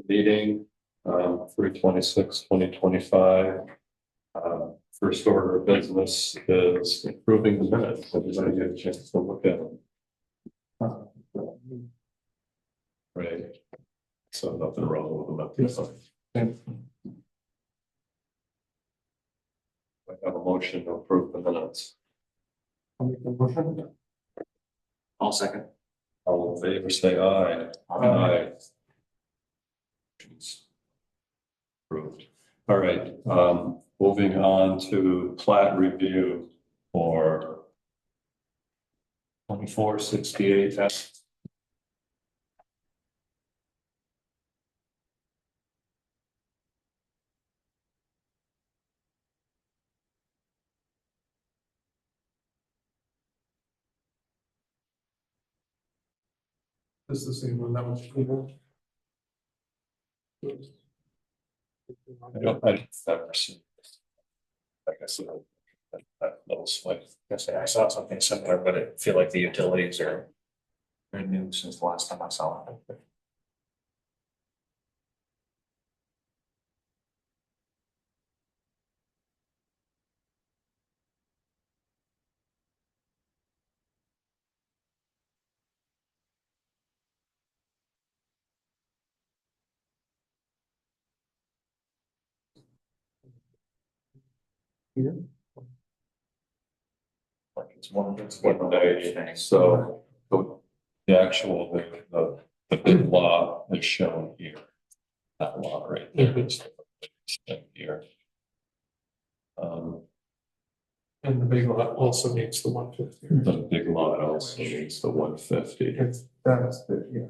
meeting, 3/26/2025. First order of business is approving the minutes. Everybody get a chance to look at them. Right. So nothing wrong with them up here. I have a motion to approve the minutes. I'll make the motion. I'll second. All in favor, say aye. Aye. Approved. All right, moving on to plat review for 2468. This is the same one that was. I've never seen this. I guess that little split. I saw something similar, but I feel like the utilities are very new since the last time I saw it. Here. Like it's one day. So the actual, the big lot is shown here. That lot right there is here. And the big lot also needs the 150. The big lot also needs the 150. That's the, yeah.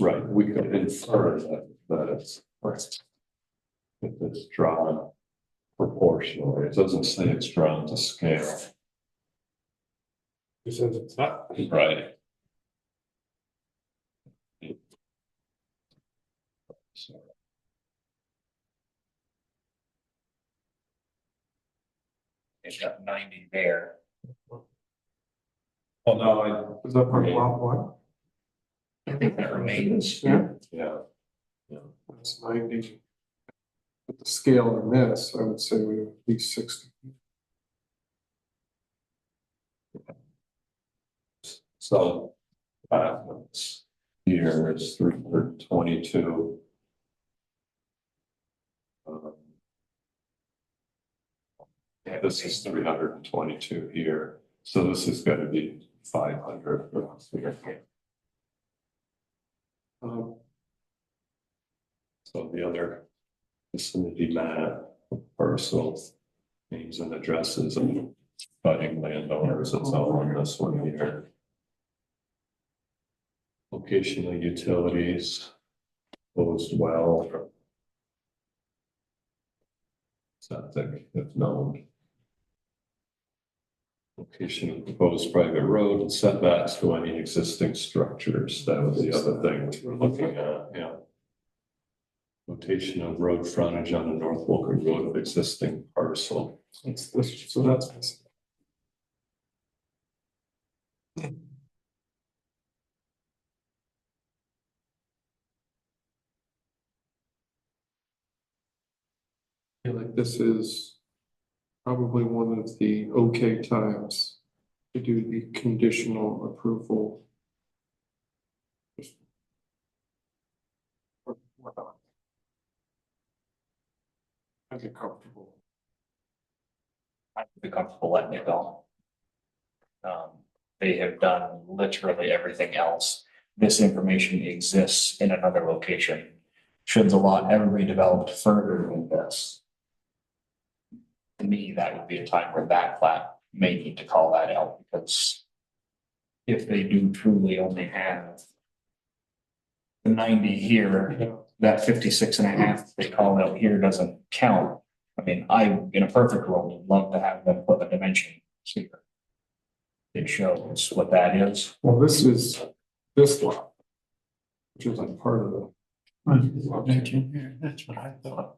Right, we could infer that it's if it's drawn proportionally. It doesn't say it's drawn to scale. He says it's not. Right. So, It's got 90 there. well, no, Is that part of lot one? I think that remains. Yeah. yeah. That's 90. But the scale in this, I would say we have at least 60. So here is 322. Yeah, this is 322 here. So this is going to be 500. So the other vicinity map, parcels, names and addresses of budding landowners, it's all on this one here. Location of utilities, proposed well. Septic, if known. Location of proposed private road and setbacks to any existing structures. That was the other thing we were looking at, yeah. Location of road frontage on the North Wolcott Road of existing parcel. It's this, so that's. I feel like this is probably one of the okay times to do the conditional approval. I'd be comfortable. I'd be comfortable letting it go. They have done literally everything else. This information exists in another location. Should the lot ever be developed further than this? To me, that would be a time where that plat may need to call that out, because if they do truly only have the 90 here, that 56.5 they call out here doesn't count. I mean, in a perfect world, would love to have them put the dimension here. It shows what that is. Well, this is this lot, which isn't part of the. That's what I thought.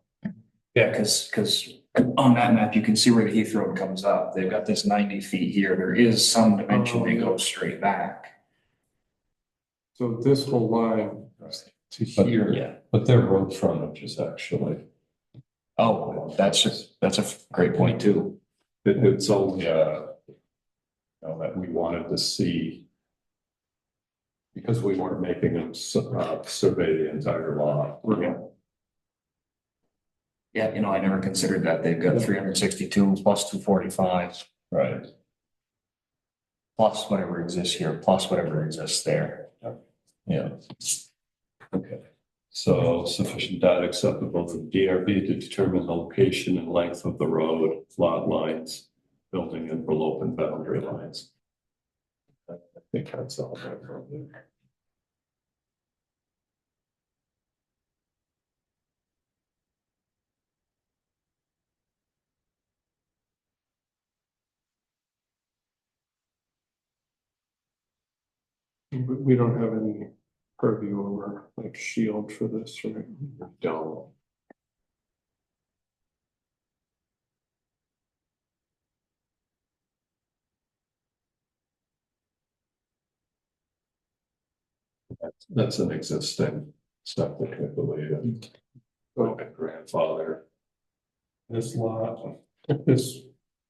Yeah, because on that map, you can see where the Heath Road comes up. They've got this 90 feet here. There is some dimension that goes straight back. So this whole line to But- here. Yeah. But their road frontage is actually, Oh, that's a great point too. it's only, that we wanted to see. Because we weren't making them survey the entire lot. Yeah, I never considered that. They've got 362 plus 245 Right. plus whatever exists here, plus whatever exists there. Yeah. Okay. So sufficient data acceptable to DRB to determine the location and length of the road, lot lines, building and open boundary lines. I think that's all right from there. But we don't have any purview over like shield for this, right? Don't. That's an existing septic, I believe, and So grandfather. this lot, if this,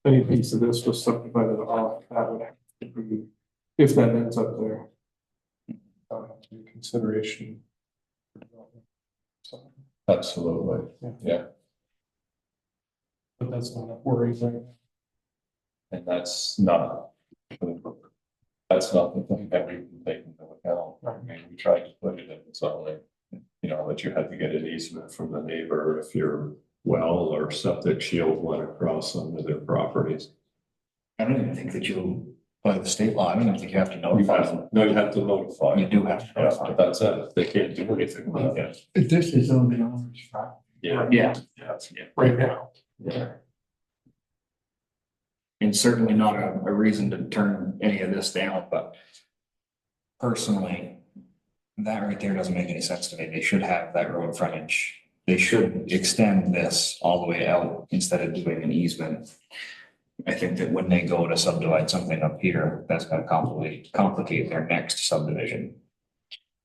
any piece of this was subdivided off, that would have to be, if that ends up there. That would have to be consideration. So, Absolutely, yeah. but that's not a worry thing. And that's not the thing that we can take into account. I mean, we tried to put it in, it's only, that you had to get an easement from the neighbor if your well or septic shield went across onto their properties. I don't even think that by the state law, I don't even think you have to notify them. No, you have to notify. You do have to Yeah, notify. but that's it. They can't do anything about it. This is on the owner's property. Yeah. Yeah, Right now. Yeah. and certainly not a reason to turn any of this down, but personally, that right there doesn't make any sense to me. They should have that road frontage. They should extend this all the way out instead of doing an easement. I think that when they go to subdivide something up here, that's gonna complicate their next subdivision.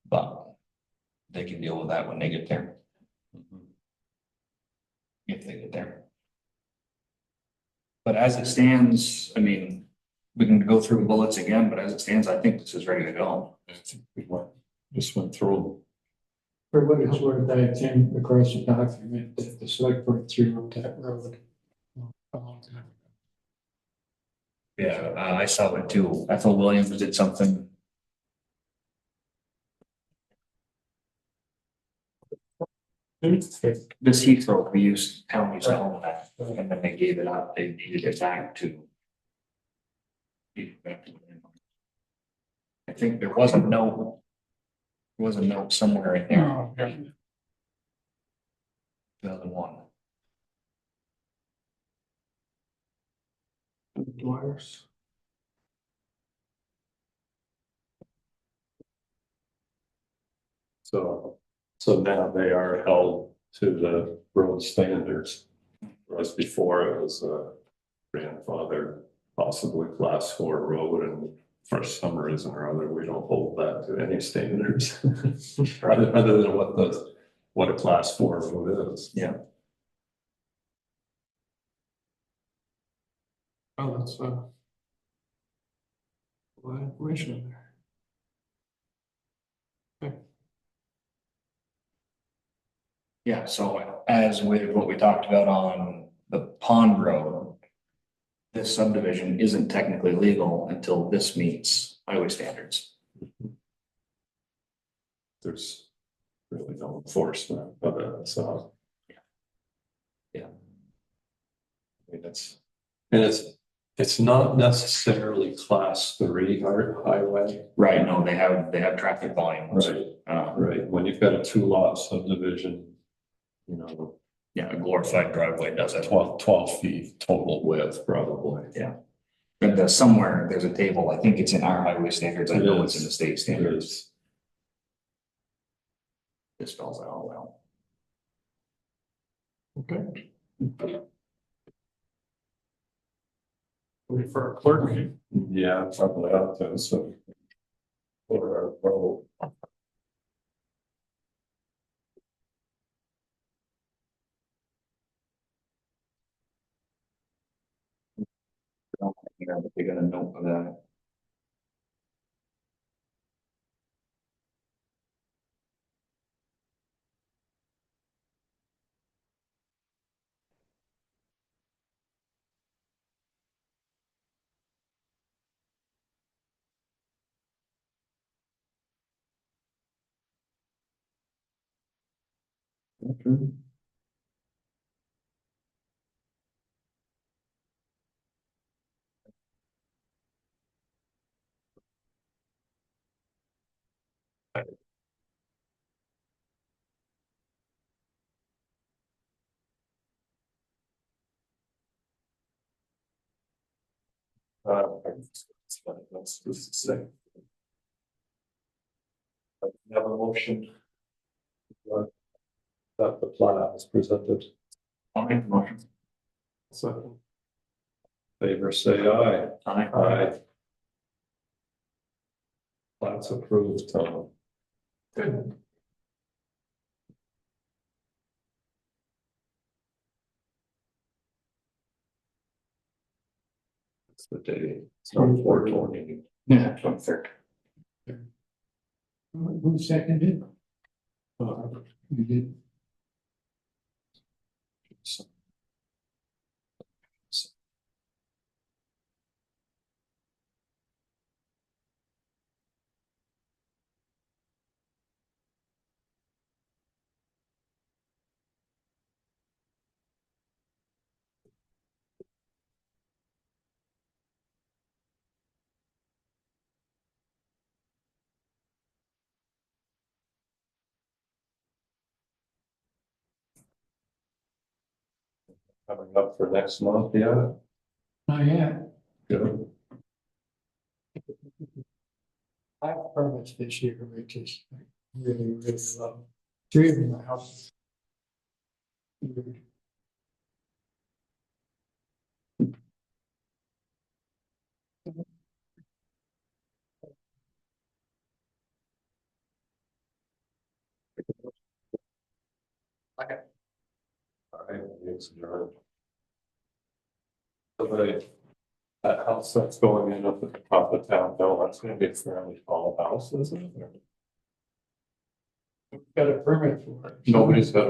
But they can deal with that when they get there, if they get there. But as it stands, I mean, we can go through bullets again, but as it stands, I think this is ready to go. Just went through. For what it's worth, I came across a document that the select board threw up that road. Yeah, I saw it too. Ethel Williams did something. This Heathrow, town used to own that, and then they gave it up, they needed it back to. I think there was a note. There was a note somewhere in there. 2001. Dwyer's. So now they are held to the road standards. Whereas before it was a grandfather, possibly class 4 road, and for some reason or other, we don't hold that to any standards. Other than what a class 4 road is. Yeah. Oh, that's a lot of information in there. Yeah, so as with what we talked about on the pond road. This subdivision isn't technically legal until this meets highway standards. There's really no enforcement of it, so. Yeah. I mean, it's not necessarily class 3 highway. Right, no, they have traffic volumes. Right. Right, when you've got a 2-lot subdivision, Yeah, a glorified driveway does it. 12 feet total width, probably. But somewhere there's a table, I think it's in our highway standards, I It know is. it's in the state It standards. is. It spells it all well. Okay. Wait for a clerk. Yeah, probably out there, so. For our road. here, but they got a note of that. Okay. That's just the same. Have a motion. That the plat is presented. I'll make the motion. So, Favor say aye. Aye. Aye. Plat's approved, Tom. good. It's the day. It's not 420. Yeah, 23rd. Who seconded? You did. Coming up for next month, yeah, Oh, yeah, good. I have permits this year, which is really, really low. 3 of them are houses. All right, it's adjourned. So that house that's going in up at the top of town, no, that's gonna be a fairly tall house, isn't it? Got a permit for it. Nobody's got a